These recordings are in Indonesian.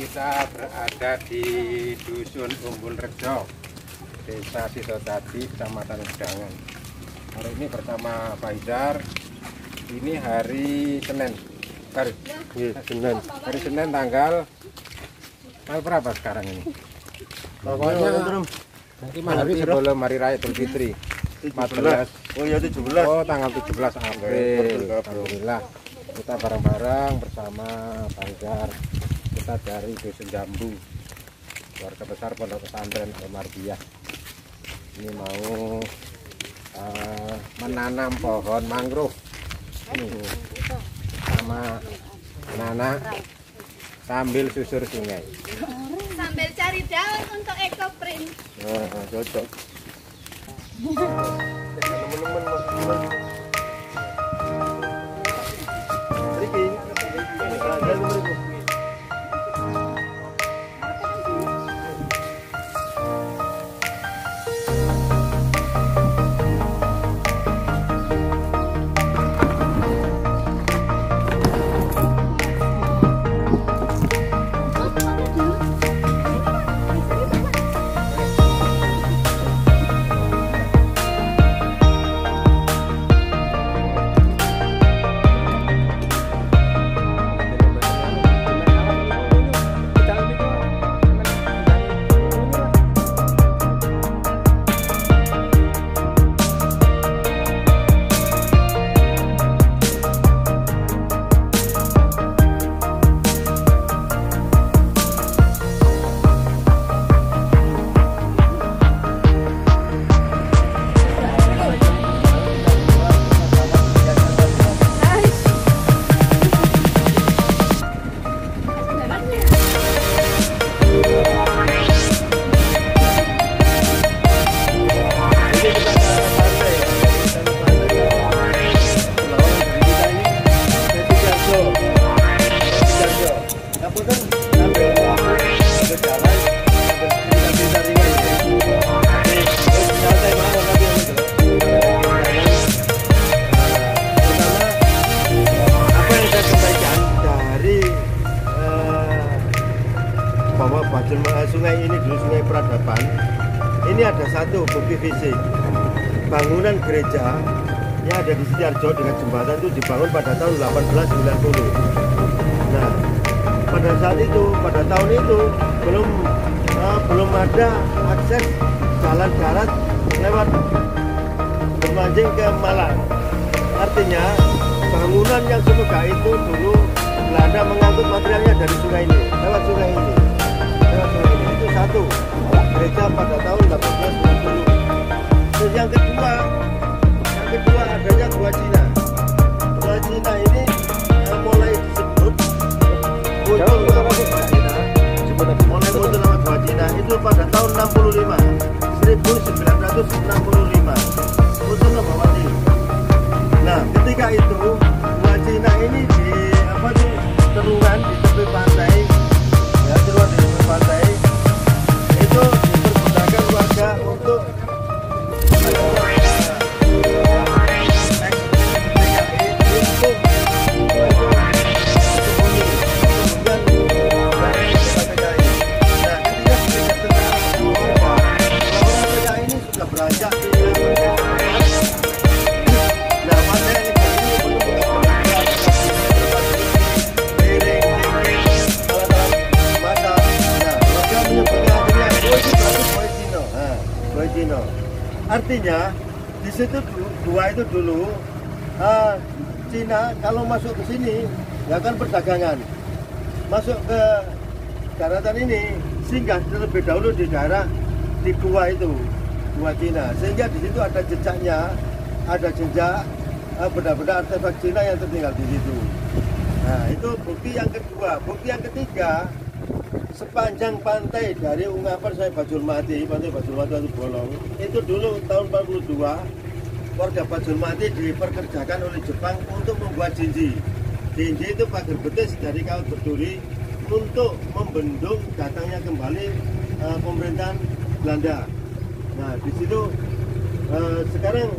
kita berada di Dusun Umbul Rejo, Desa Sidotadi, Kecamatan Gedangan. Hari ini bersama Pak Hidar. Ini hari Senin. Hari Senin tanggal berapa sekarang ini? Pokoknya hari sebelum Hari Raya Idul Fitri. 14. Oh ya 17. Oh, tanggal 17 April. Alhamdulillah. Kita bareng-bareng bersama Pak Hidar. Kita dari Dusun Jambu, keluarga besar Pondok Pesantren Al-Mardiyah. Ini mau menanam pohon mangrove ini sama anak-anak sambil susur sungai, sambil cari daun untuk ekoprint. Cocok. Sungai ini dulu Sungai Peradaban. Ini ada satu bukti fisik, bangunan gereja yang ada di Setiarjo dengan jembatan itu dibangun pada tahun 1890. Nah, pada saat itu, pada tahun itu belum ada akses jalan darat lewat Bermanjing ke Malang. Artinya bangunan yang semegah itu dulu Belanda mengangkut materialnya dari sungai ini, lewat sungai ini. Itu satu, gereja pada tahun 1890. Terus yang kedua adanya Gua Cina. Gua Cina ini mulai disebut muncul nama Gua Cina. Mulai muncul nama Gua Cina itu pada tahun 65, 1965. Muncul nama Wati. Nah, ketika itu Gua Cina ini di terungan di tepi pantai. Ya, terus di tepi pantai itu dipergunakan warga untuk artinya di situ gua itu dulu Cina kalau masuk ke sini ya kan perdagangan, masuk ke daratan ini singgah terlebih dahulu di daerah di gua itu, Gua Cina, sehingga di situ ada jejaknya, ada jejak benda-benda artefak Cina yang tertinggal di situ. Nah, itu bukti yang kedua. Bukti yang ketiga, sepanjang pantai dari Ungkapan sampai Bajulmati, pantai Bajulmati itu bolong, itu dulu tahun 42 warga Bajulmati diperkerjakan oleh Jepang untuk membuat jinji. Jinji itu pagar betis dari kawat berduri untuk membendung datangnya kembali pemerintahan Belanda. Nah, di situ sekarang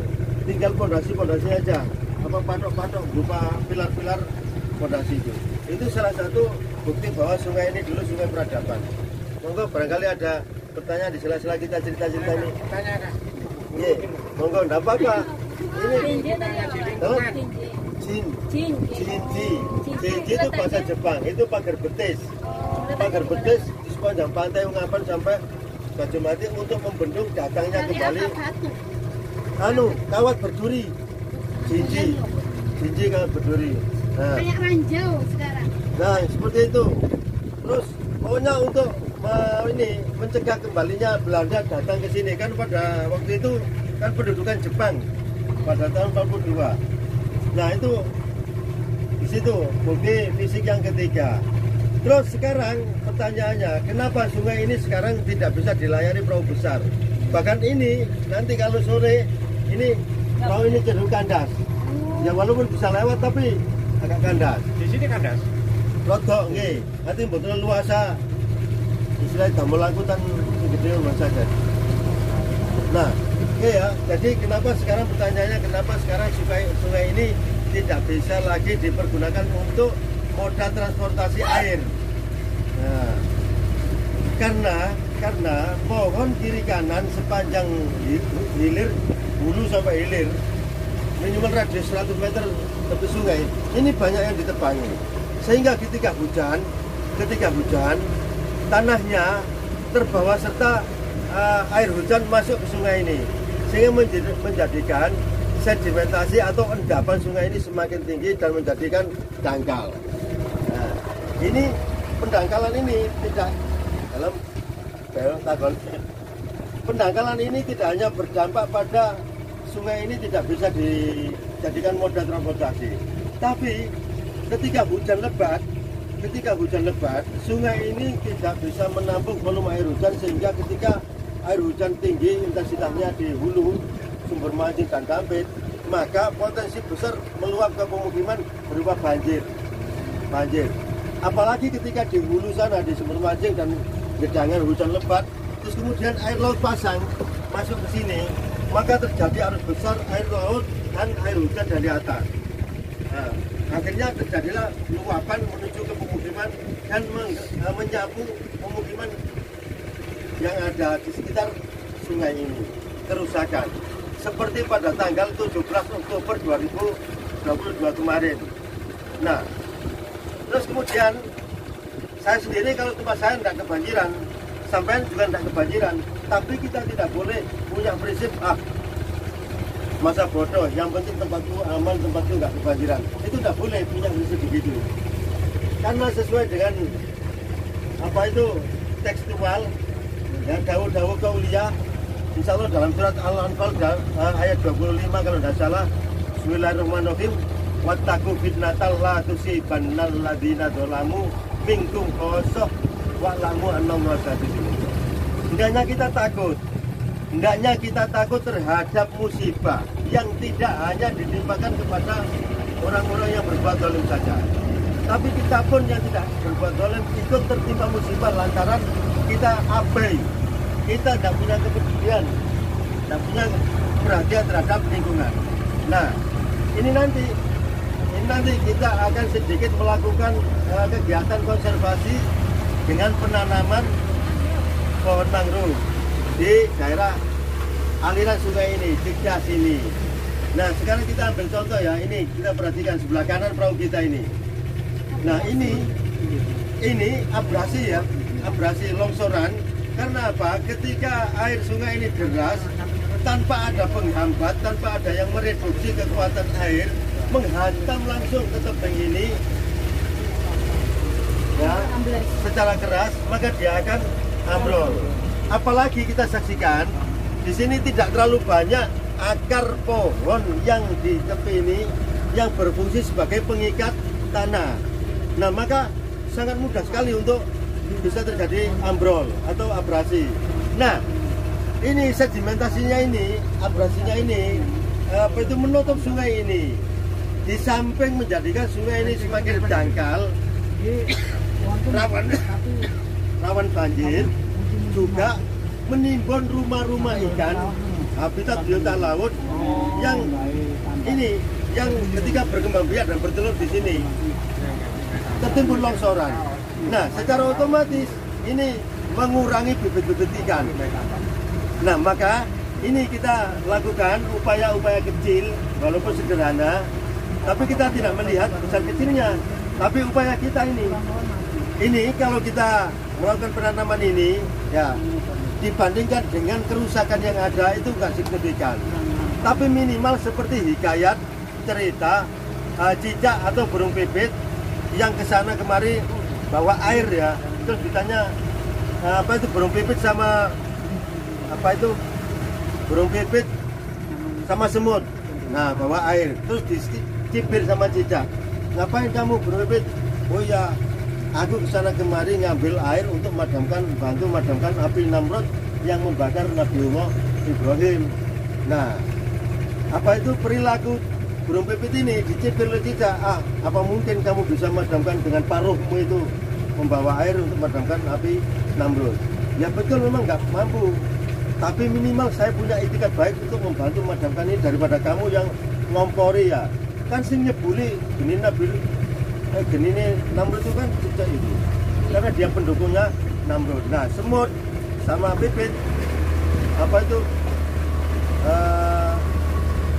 tinggal pondasi-pondasi aja, apa patok-patok berupa pilar-pilar pondasi itu. Itu salah satu bukti bahwa sungai ini dulu sungai peradaban. Monggo barangkali ada pertanyaan di sela-sela kita cerita-cerita ini. Tanya Kak. Iya, monggo enggak apa-apa. Ini oh, Jin. Jinji itu bahasa Jepang, itu pagar betis. Pagar betis di sepanjang pantai Ungapan sampai Batu Mati untuk membendung datangnya Dari kembali apa batu? kawat berduri. Jinji kawat berduri. Nah, Kayak ranjau sekarang. nah seperti itu. Terus pokoknya untuk ini mencegah kembalinya Belanda datang ke sini kan pada waktu itu kan pendudukan Jepang pada tahun 42. Nah itu di situ bukti fisik yang ketiga. Terus sekarang pertanyaannya, kenapa sungai ini sekarang tidak bisa dilayari perahu besar? Bahkan ini nanti kalau sore ini perahu ini cenderung kandas. Ya walaupun bisa lewat tapi agak kandas. Di sini kandas. Rodok nggih, nanti betul luasa. Istilah damel angkutan gede rumah saja. Nah, oke ya. Jadi kenapa sekarang pertanyaannya kenapa sekarang sungai ini tidak bisa lagi dipergunakan untuk moda transportasi air? Nah, karena pohon kiri kanan sepanjang hilir hulu sampai hilir minimal radius 100 meter tepi sungai ini banyak yang ditebangi, sehingga ketika hujan tanahnya terbawa serta air hujan masuk ke sungai ini, sehingga menjadikan sedimentasi atau endapan sungai ini semakin tinggi dan menjadikan dangkal. Nah, ini pendangkalan ini tidak dalam pendangkalan ini tidak hanya berdampak pada sungai ini tidak bisa dijadikan moda transportasi, tapi ketika hujan lebat, sungai ini tidak bisa menampung volume air hujan, sehingga ketika air hujan tinggi intensitasnya di hulu, sumber mancing dan dampit, maka potensi besar meluap ke pemukiman berupa banjir. Apalagi ketika di hulu sana, di sumber mancing dan gedangan hujan lebat, terus kemudian air laut pasang masuk ke sini, maka terjadi arus besar air laut dan air hujan dari atas. Nah, akhirnya terjadilah luapan menuju ke pemukiman dan menyapu pemukiman yang ada di sekitar sungai ini. Kerusakan seperti pada tanggal 17 Oktober 2022 kemarin. Nah, terus kemudian saya sendiri kalau tempat saya tidak kebanjiran, sampean juga tidak kebanjiran, tapi kita tidak boleh punya prinsip masa bodoh, yang penting tempatku aman, tempatku nggak kebanjiran. Itu tidak boleh punya prinsip begitu, karena sesuai dengan apa itu tekstual ya, dawuh kauliyah, insya Allah dalam surat Al-Anfal ayat 25 kalau tidak salah, Bismillahirrahmanirrahim, wattaqu fitnatal la tusibannal ladzina dzalamu minkum khassah wa'lamu annallaha syadidul iqab. Hendaknya kita takut terhadap musibah yang tidak hanya ditimpakan kepada orang-orang yang berbuat zalim saja, tapi kita pun yang tidak berbuat zalim ikut tertimpa musibah lantaran kita abai, kita tidak punya kepedulian, tidak punya perhatian terhadap lingkungan. Nah, ini nanti kita akan sedikit melakukan kegiatan konservasi dengan penanaman pohon mangrove di daerah aliran sungai ini, di das ini. Nah, sekarang kita ambil contoh ya, ini kita perhatikan sebelah kanan perahu kita ini. Nah, ini abrasi ya, abrasi longsoran. Karena apa? Ketika air sungai ini deras, tanpa ada penghambat, tanpa ada yang mereduksi kekuatan air, menghantam langsung ke tebing ini ya, secara keras, maka dia akan ambrol. Apalagi kita saksikan di sini tidak terlalu banyak akar pohon yang di tepi ini yang berfungsi sebagai pengikat tanah. Nah, maka sangat mudah sekali untuk bisa terjadi ambrol atau abrasi. Nah, ini sedimentasinya ini, abrasinya ini apa itu menutup sungai ini. Di samping menjadikan sungai ini semakin dangkal, rawan banjir, juga menimbun rumah-rumah ikan, habitat biota laut yang ini, yang ketika berkembang biak dan bertelur di sini tertimbun longsoran. Nah, secara otomatis ini mengurangi bibit-bibit ikan. Nah, maka ini kita lakukan upaya-upaya kecil, walaupun sederhana, tapi kita tidak melihat besar kecilnya. Tapi upaya kita ini kalau kita melakukan penanaman ini, ya dibandingkan dengan kerusakan yang ada itu nggak signifikan. Tapi minimal seperti hikayat, cerita, cicak atau burung pipit yang kesana kemari bawa air ya, terus ditanya apa itu burung pipit sama apa itu burung pipit sama semut, nah bawa air, terus dicibir sama cicak, ngapain kamu burung pipit? Oh ya, aku kesana kemari ngambil air untuk bantu memadamkan api Namrud yang membakar Nabiullah Ibrahim. Nah, apa itu perilaku burung pipit ini dicibir oleh cicak? Apa mungkin kamu bisa memadamkan dengan paruhmu itu membawa air untuk memadamkan api Namrud? Ya betul, memang nggak mampu. Tapi minimal saya punya itikat baik untuk membantu memadamkan ini daripada kamu yang ngompori ya. Kan sing nyebuli geni Namrud itu kan cicak itu. Karena dia pendukungnya Namrud. Nah, semut sama pipit apa itu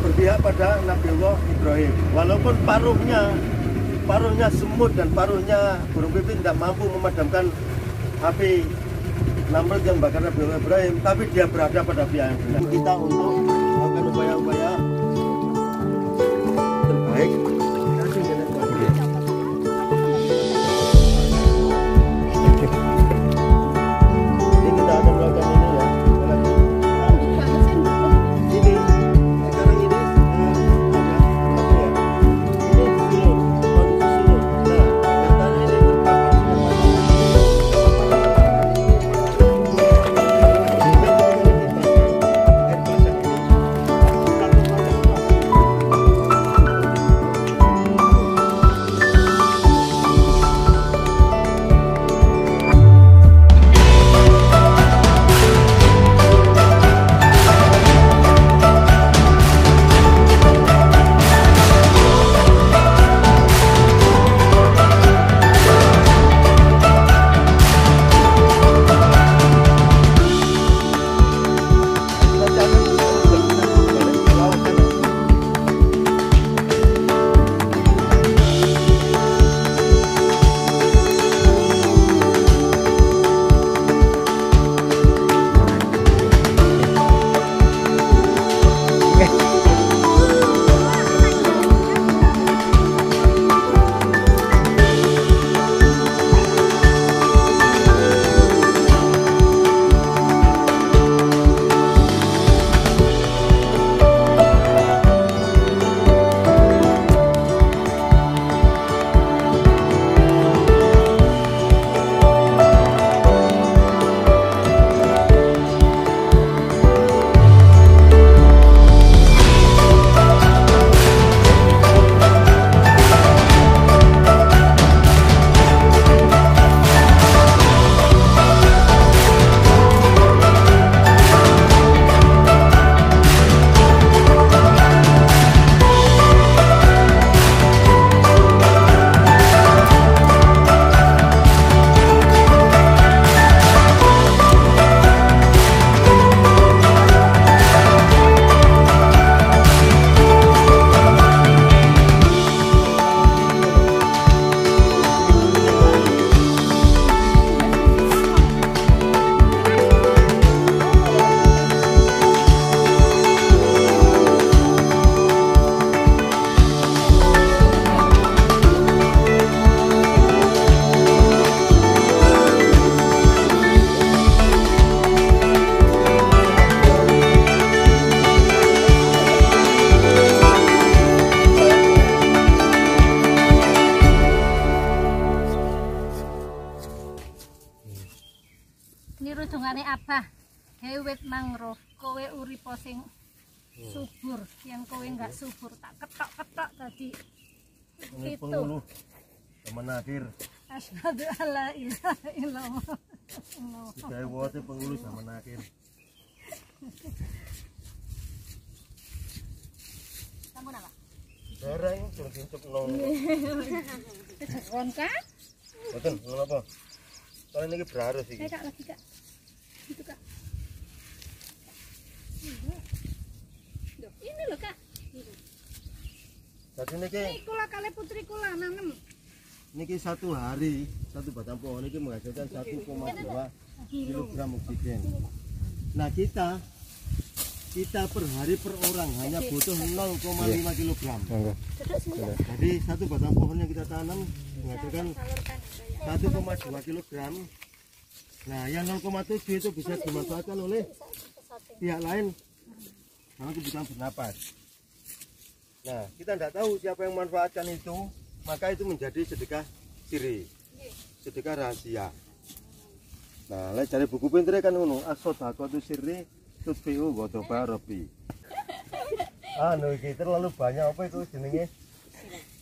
berpihak pada Nabiullah Ibrahim. Walaupun paruhnya semut dan paruhnya burung pipit tidak mampu memadamkan api Namrud yang bakar Nabiullah Ibrahim, tapi dia berada pada pihak yang benar. Kita untuk melakukan upaya-upaya terbaik. Ini kita akan melakukan ini ya. Ini sekarang ini ini silur, kondisi silur. Nah, katanya ini terbakar semua. Rujungane Abah gawe wit mangrove, kowe uripa sing subur, yang kowe enggak subur tak ketok-ketok tadi. Ini penghulu zaman akhir. Asyhadu alla ilaha illallah. Digawe wote penghulu zaman akhir. Sampun apa? Dereng dincuk nong. Kon kan? Betul, apa? Soalnya ini berharus ini. Kak lagi Kak. Itu Kak. Loh, ini loh Kak. Jadi ini Ini kula kali putri kula nanem. niki satu hari satu batang pohon ini menghasilkan 1,2 kilogram oksigen. Nah kita per hari per orang hanya butuh 0,5 kilogram. Jadi satu batang pohon yang kita tanam menghasilkan 1,2 kilogram. Nah yang 0,7 itu bisa dimanfaatkan oleh pihak lain karena kebutuhan bernapas. Nah kita tidak tahu siapa yang memanfaatkan itu, maka itu menjadi sedekah siri, sedekah rahasia. Nah, lek cari buku pintere kan ngono, as-shadaqatu sirri tutfi'u ghadaba rabbi. Anu iki terlalu banyak apa itu jenenge?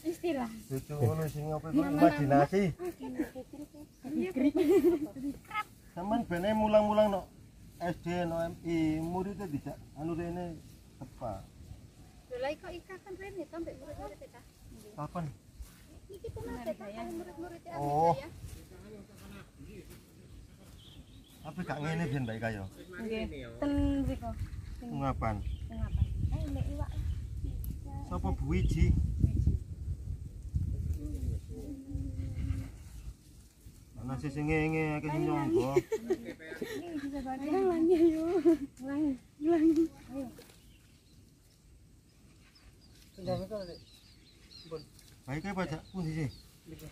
Istilah. Cucu ngono sing apa iku imajinasi. Sampeyan bene mulang-mulang no SD no MI, muridnya tidak anu rene tepat. Lha kok ikatan rene sampai murid-murid kita. Kapan? Iki tenaga kan murid-murid Oh. Apa gak ngene biyen baik kaya? Nggih. Ten riko. Ngapan? Kenapa? Nek iwak. Sapa buwiji? Ana sing ngenge akeh sing nyonggo. Langi yo. Langi. Baik kaya pajak pundi sih?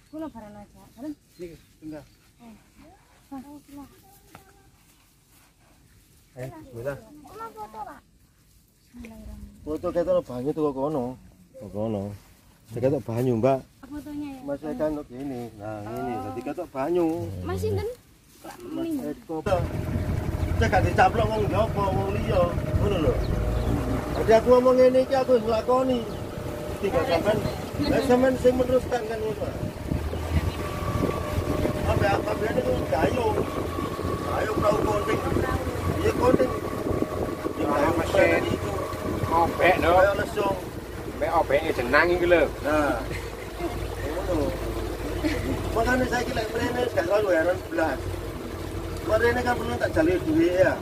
Kula barang aja. Barang. Niki, tengah. Bismillah. Kula foto, Pak. Foto ketok banyu tuh kono. Kono. Ketok banyu, Mbak. Fotonya ya. Mas kan ini. Nah, ini dadi ketok banyu. Mas sinten? Mas Eko. Cek gak dicaplok wong jopo, wong liya. Ngono lho. Jadi aku ngomong ngene iki aku nglakoni. Tinggal sampean, sampean sing meneruskan kan ngono. Apa itu gayo. Gayo perahu konting. Iya konting. Ya mesin itu. Obek no. Kayak lesung. Obeknya jenang iki lho. Nah. Ngono. Makanya saya kira mrene gak terlalu heran belas. Mrene kan perlu tak jalur duit ya.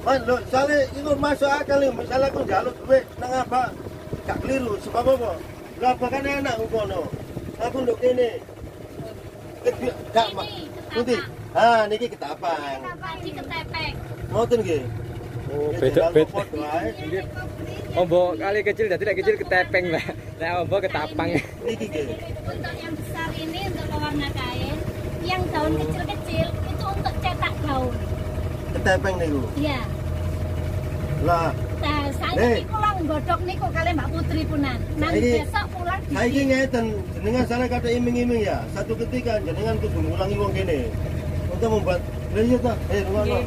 Man, lo soalnya itu masuk akal nih, misalnya aku jalur duit nang apa gak keliru, sebab apa? Lo apa kan enak kono. Aku nduk kene. Gak mak. Nanti. Ah, niki ketapang. Tadi ketepek. Moten nggih. Oh, beda. Nggih. Ombo kali kecil jadi lek kecil ketepeng, Mbak. Nek ombo ketapang. Niki nggih. Untuk yang besar ini untuk pewarna kain, yang daun kecil-kecil itu untuk cetak gaun. Ketepeng niku. Iya. Lah, Nah, saya pulang godok niku kali Mbak Putri punan. Nanti besok pulang di saiki ngeten, jenengan salah kata iming-iming ya. Satu ketika jenengan kudu ngulangi wong kene. Untuk membuat iya ta, ngono.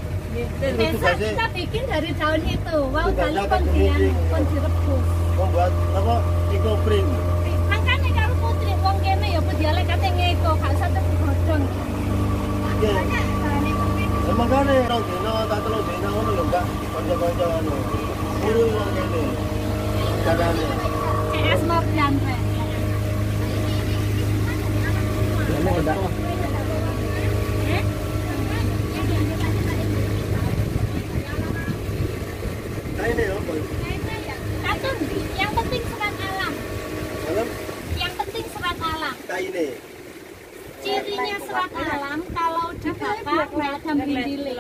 besok kita bikin dari daun itu. Wow, kali kon direbus. Membuat apa? Ekoprint. Makanya kalau Putri wong kene ya dialek kate ngeko, gak usah tergodong. Nggih. Makanya carane penting. Makane orang dino tak telung dino ngono lho, Mbak. Kanca-kanca anu. Guru wong kene. Carane. CS Morgan Pak. Kaine opo? Katun, yang penting serat alam. Alam Yang penting serat alam. kaine. Cirinya serat alam kalau dibakar nggak ada bindile.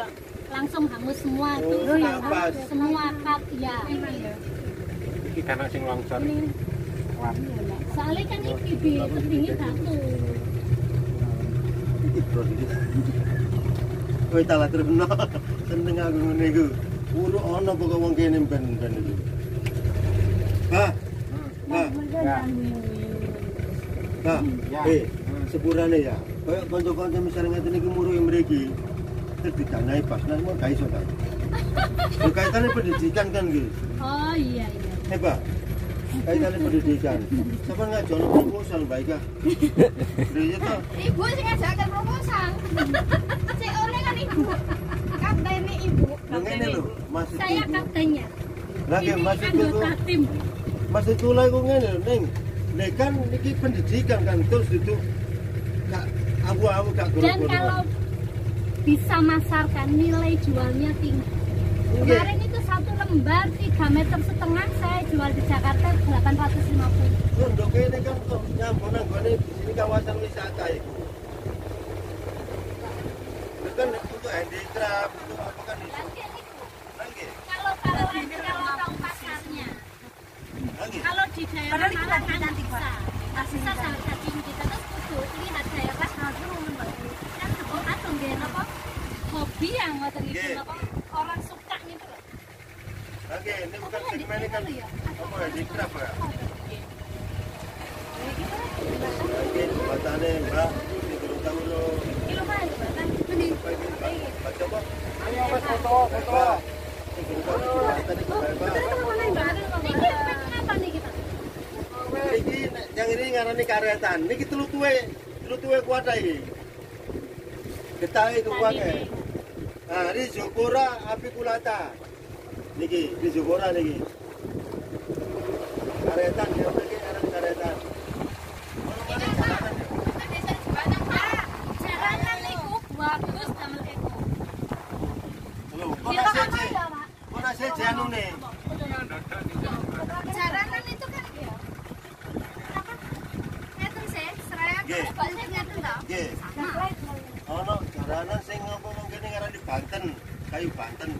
Langsung hangus semua tuh. Oh, kapas. Semua kat ya. Iki karena sing longsor. Soalnya kan ini bibit tebingnya batu. Iki bro iki. Kowe tak laturno. Seneng aku ngene iku. Uruk ana kok wong kene ben-ben iki. Hah? Hah? Hah? Sepurane ya. Kayak kanca-kanca misalnya ngeten iki muruhi mriki. Terus didanai basnas mau gak iso ta. Kaitannya pendidikan kan gitu. Oh iya. Hebat. Kaitannya pendidikan. Siapa nggak jono proposal baik ya? Iya toh. Ibu sih ngajakin proposal. Cek oleh kan ibu. Kaptennya ibu. Ngene lho, Mas. Saya kaptennya. Lah nggih Ini Mas itu. anggota tim. Mas itu lah iku ngene lho, Ning. Nek kan niki pendidikan kan terus duduk gak awu-awu gak Dan guru-guru. kalau bisa masarkan nilai jualnya tinggi. Nggih. Kemarin itu 1 lembar 3,5 meter saya jual di Jakarta 850. Untuk ini kan kok nyambung nanggone di sini kawasan wisata itu. Itu kan untuk handicraft, untuk apa kan itu. Lagi. Kalau tahu pasarnya. Lagi. Kalau di daerah malah kan bisa harga tinggi terus kudu lihat daerah kan atau nggih apa hobi yang ngoten iki apa orang suka gitu loh. Lagi, ini bukan segmen ini kan apa handicraft ya? Lagi jembatannya Mbak, ini belum tahu loh. Kilo mana jembatan? Ini. Mbak coba. Ayo Mas foto. Ini belum tahu jembatan ini Mbak. Apa nih kita? Iki yang ini ngarani karetan. Niki telu tuwe kuat iki. Getahe itu kuatnya. Nah, ini Zokora apiculata. Niki, ini Zokora niki. Karetan ya, iki ngaran karetan. Jalanan niku bagus damel eko. Lho, kok nasi anu nih. Jalanan itu kan ya. Apa? Ngeten sih, seraya Nggih. balik ngeten to. Nggih. Ono jaranan sing apa mungkin ngaran di Banten, kayu Banten.